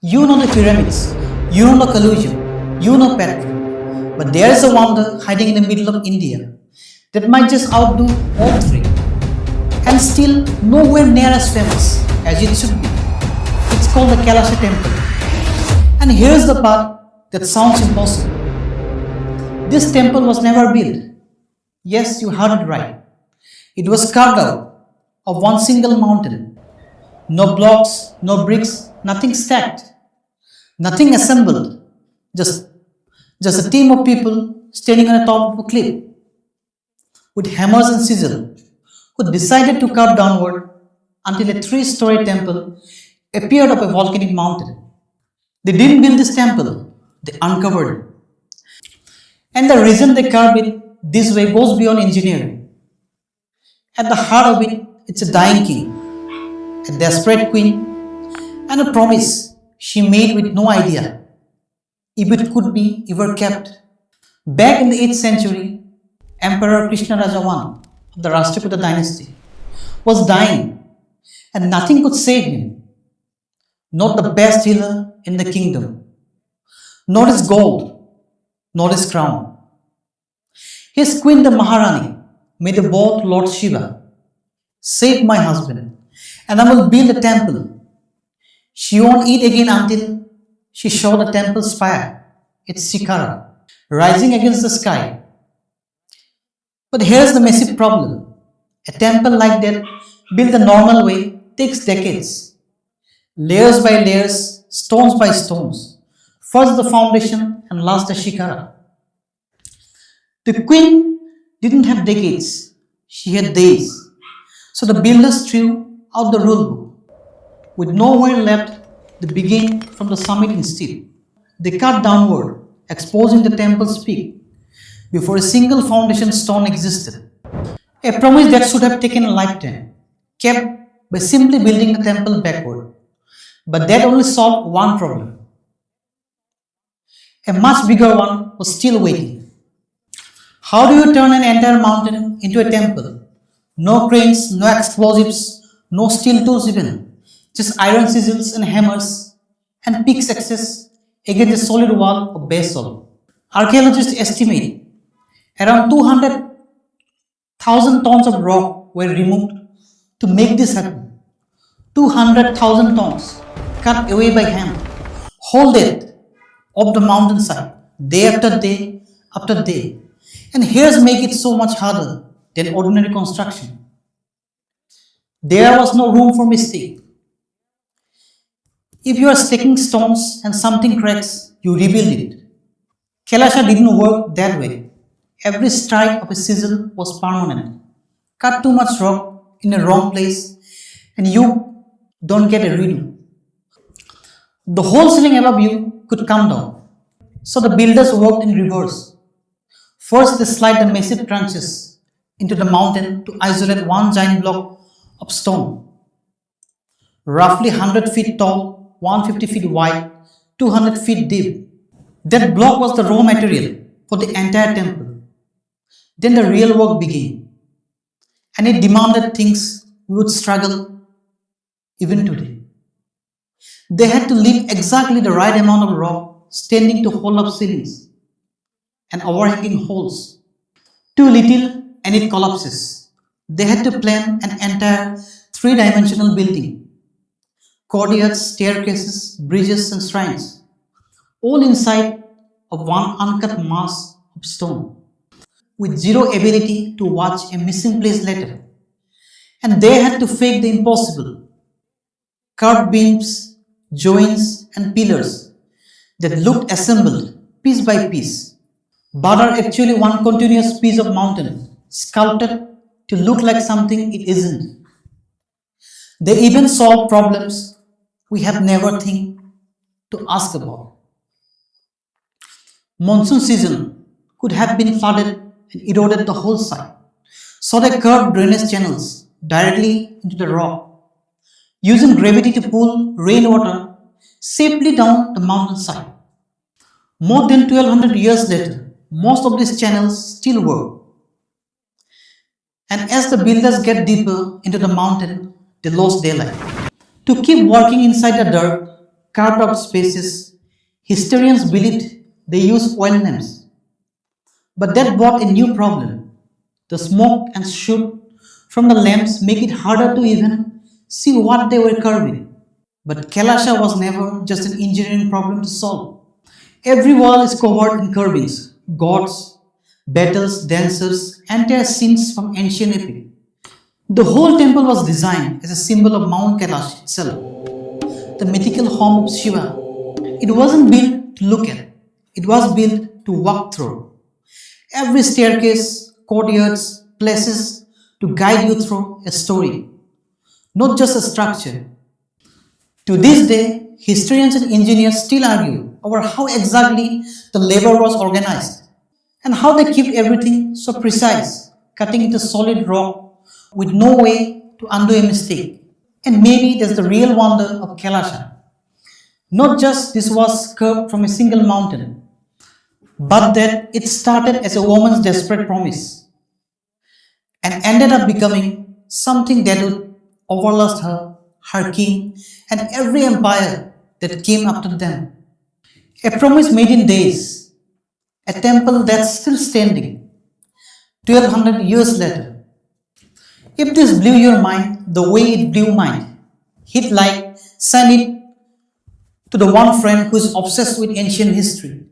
You know the pyramids, you know the collusion, you know Petra, but there is a wonder hiding in the middle of India that might just outdo all three, and still nowhere near as famous as it should be. It's called the Kailasa Temple. And here's the part that sounds impossible. This temple was never built. Yes, you heard it right. It was carved out of one single mountain. No blocks, no bricks, nothing stacked, nothing assembled. Just a team of people standing on the top of a cliff with hammers and chisels who decided to carve downward until a three-story temple appeared up a volcanic mountain. They didn't build this temple, they uncovered it. And the reason they carved it this way goes beyond engineering. At the heart of it, it's a dying king, a desperate queen, and a promise she made with no idea if it could be ever kept. Back in the 8th century, Emperor Krishna I of the Rashtrakuta Dynasty was dying and nothing could save him. Not the best healer in the kingdom, not his gold, not his crown. His queen, the Maharani, made a vow to Lord Shiva: "Save my husband, and I will build a temple." She won't eat again until she saw the temple spire, its shikara, rising against the sky. But here's the massive problem. A temple like that, built the normal way, takes decades. Layers by layers, stones by stones. First the foundation and last the shikara. The queen didn't have decades, she had days. So the builders threw out the rule book. With nowhere left, they began from the summit instead. They cut downward, exposing the temple's peak before a single foundation stone existed. A promise that should have taken a lifetime, kept by simply building the temple backward. But that only solved one problem. A much bigger one was still waiting. How do you turn an entire mountain into a temple? No cranes, no explosives, no steel tools even. Just iron chisels and hammers and pickaxes against a solid wall of basalt. Archaeologists estimate around 200,000 tons of rock were removed to make this happen. 200,000 tons cut away by hand. Whole depth of the mountainside, day after day after day. And here's make it so much harder than ordinary construction. There was no room for mistake. If you are stacking stones and something cracks, you rebuild it. Kailasa didn't work that way. Every strike of a chisel was permanent. Cut too much rock in the wrong place and you don't get a redo. The whole ceiling above you could come down. So the builders worked in reverse. First they slide the massive trenches into the mountain to isolate one giant block of stone, roughly 100 feet tall, 150 feet wide, 200 feet deep. That block was the raw material for the entire temple. Then the real work began, and it demanded things we would struggle even today. They had to leave exactly the right amount of rock standing to hold up ceilings and overhanging holes. Too little and it collapses. They had to plan an entire three-dimensional building. Courtyards, staircases, bridges and shrines, all inside of one uncut mass of stone, with zero ability to watch a missing place later. And they had to fake the impossible. Carved beams, joints and pillars that looked assembled piece by piece, but are actually one continuous piece of mountain, sculpted to look like something it isn't. They even solve problems we have never think to ask about. Monsoon season could have been flooded and eroded the whole site, so they curved drainage channels directly into the rock, using gravity to pull rainwater safely down the mountainside. More than 1200 years later, most of these channels still work. And as the builders get deeper into the mountain, they lost daylight. To keep working inside the dirt, carved out spaces, historians believed they used oil lamps. But that brought a new problem. The smoke and soot from the lamps make it harder to even see what they were carving. But Kailasa was never just an engineering problem to solve. Every wall is covered in carvings, gods, battles, dancers, entire scenes from ancient epic. The whole temple was designed as a symbol of Mount Kailash itself, the mythical home of Shiva. It wasn't built to look at, it was built to walk through. Every staircase, courtyards, places to guide you through a story, not just a structure. To this day, historians and engineers still argue over how exactly the labor was organized and how they kept everything so precise, cutting into solid rock with no way to undo a mistake. And maybe that's the real wonder of Kailasa. Not just this was carved from a single mountain, but that it started as a woman's desperate promise and ended up becoming something that would outlast her, her king, and every empire that came after them. A promise made in days, a temple that's still standing 1200 years later. If this blew your mind the way it blew mine, hit like, send it to the one friend who is obsessed with ancient history.